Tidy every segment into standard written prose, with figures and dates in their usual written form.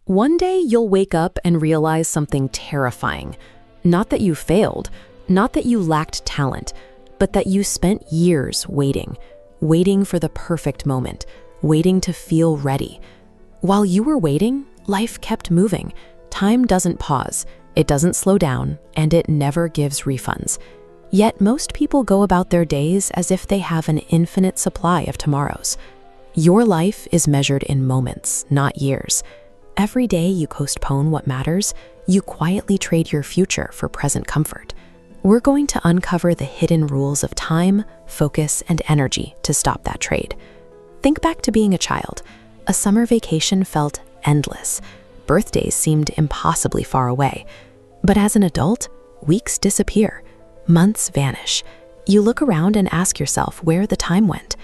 One day you'll wake up and realize something terrifying. Not that you failed, not that you lacked talent, but that you spent years waiting for the perfect moment, waiting to feel ready. While you were waiting, life kept moving. Time doesn't pause, it doesn't slow down, and it never gives refunds. Yet most people go about their days as if they have an infinite supply of tomorrows. Your life is measured in moments, not years. Every day you postpone what matters, you quietly trade your future for present comfort. We're going to uncover the hidden rules of time, focus, and energy to stop that trade. Think back to being a child. A summer vacation felt endless. Birthdays seemed impossibly far away. But as an adult, weeks disappear. Months vanish. You look around and ask yourself where the time went.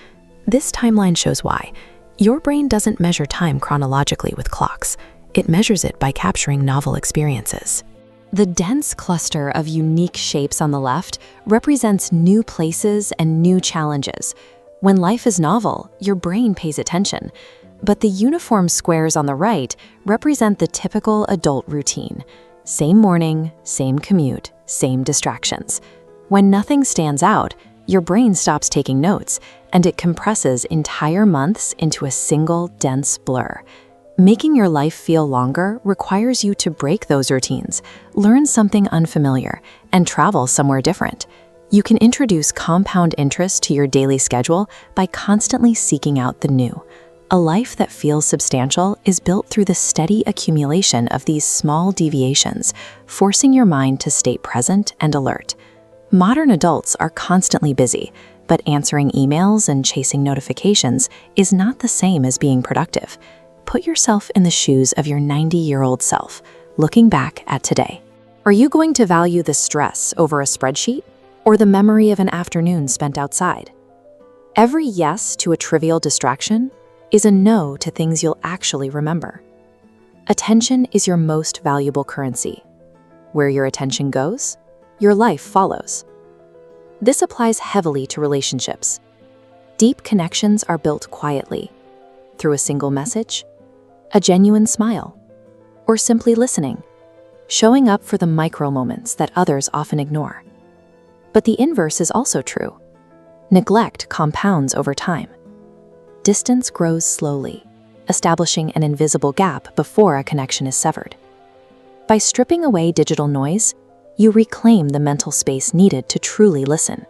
This timeline shows why. Your brain doesn't measure time chronologically with clocks. It measures it by capturing novel experiences. The dense cluster of unique shapes on the left represents new places and new challenges. When life is novel, your brain pays attention. But the uniform squares on the right represent the typical adult routine. Same morning, same commute, same distractions. When nothing stands out, your brain stops taking notes, and it compresses entire months into a single dense blur. Making your life feel longer requires you to break those routines, learn something unfamiliar, and travel somewhere different. You can introduce compound interest to your daily schedule by constantly seeking out the new. A life that feels substantial is built through the steady accumulation of these small deviations, forcing your mind to stay present and alert. Modern adults are constantly busy, but answering emails and chasing notifications is not the same as being productive. Put yourself in the shoes of your 90-year-old self, looking back at today. Are you going to value the stress over a spreadsheet or the memory of an afternoon spent outside? Every yes to a trivial distraction is a no to things you'll actually remember. Attention is your most valuable currency. Where your attention goes, your life follows. This applies heavily to relationships. Deep connections are built quietly, through a single message, a genuine smile, or simply listening, showing up for the micro moments that others often ignore. But the inverse is also true. Neglect compounds over time. Distance grows slowly, establishing an invisible gap before a connection is severed. By stripping away digital noise, you reclaim the mental space needed to truly listen.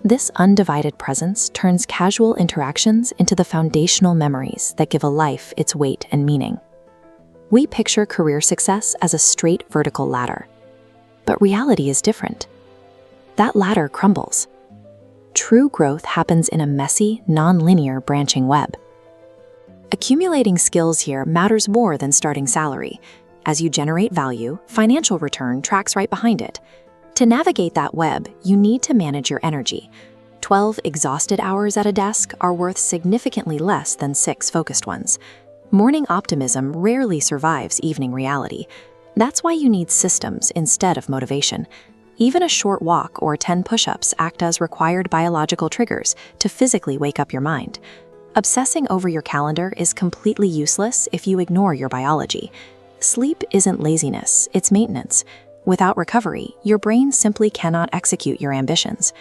This undivided presence turns casual interactions into the foundational memories that give a life its weight and meaning. We picture career success as a straight vertical ladder, but reality is different. That ladder crumbles. True growth happens in a messy, non-linear branching web. Accumulating skills here matters more than starting salary. As you generate value, financial return tracks right behind it. To navigate that web, you need to manage your energy. 12 exhausted hours at a desk are worth significantly less than 6 focused ones. Morning optimism rarely survives evening reality. That's why you need systems instead of motivation. Even a short walk or 10 push-ups act as required biological triggers to physically wake up your mind. Obsessing over your calendar is completely useless if you ignore your biology. Sleep isn't laziness, it's maintenance. Without recovery, your brain simply cannot execute your ambitions.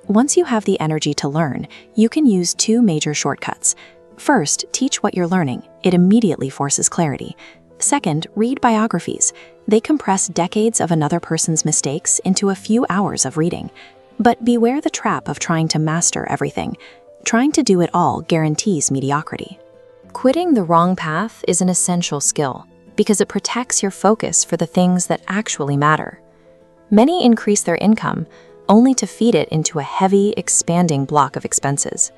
Once you have the energy to learn, you can use 2 major shortcuts. First, teach what you're learning. It immediately forces clarity. Second, read biographies. They compress decades of another person's mistakes into a few hours of reading. But beware the trap of trying to master everything. Trying to do it all guarantees mediocrity. Quitting the wrong path is an essential skill, because it protects your focus for the things that actually matter. Many increase their income only to feed it into a heavy, expanding block of expenses.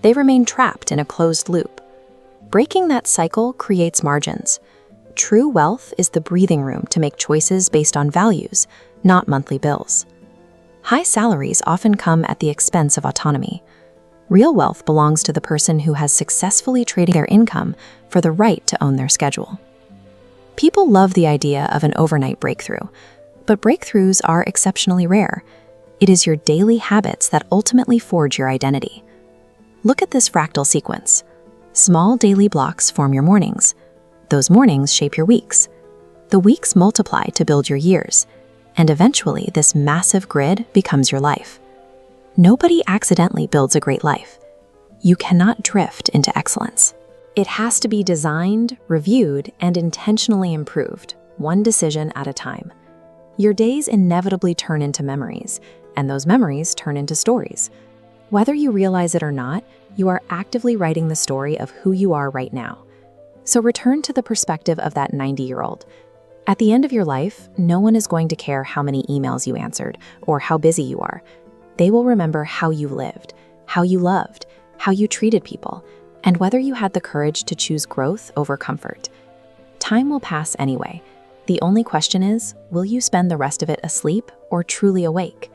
They remain trapped in a closed loop. Breaking that cycle creates margins. True wealth is the breathing room to make choices based on values, not monthly bills. High salaries often come at the expense of autonomy. Real wealth belongs to the person who has successfully traded their income for the right to own their schedule. People love the idea of an overnight breakthrough, but breakthroughs are exceptionally rare. It is your daily habits that ultimately forge your identity. Look at this fractal sequence. Small daily blocks form your mornings. Those mornings shape your weeks. The weeks multiply to build your years, and eventually this massive grid becomes your life. Nobody accidentally builds a great life. You cannot drift into excellence. It has to be designed, reviewed, and intentionally improved, one decision at a time. Your days inevitably turn into memories, and those memories turn into stories. Whether you realize it or not, you are actively writing the story of who you are right now. So return to the perspective of that 90-year-old. At the end of your life, no one is going to care how many emails you answered or how busy you are. They will remember how you lived, how you loved, how you treated people, and whether you had the courage to choose growth over comfort. Time will pass anyway. The only question is, will you spend the rest of it asleep or truly awake?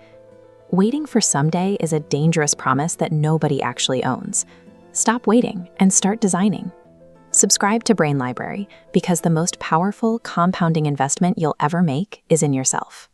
Waiting for someday is a dangerous promise that nobody actually owns. Stop waiting and start designing. Subscribe to Brain Library because the most powerful compounding investment you'll ever make is in yourself.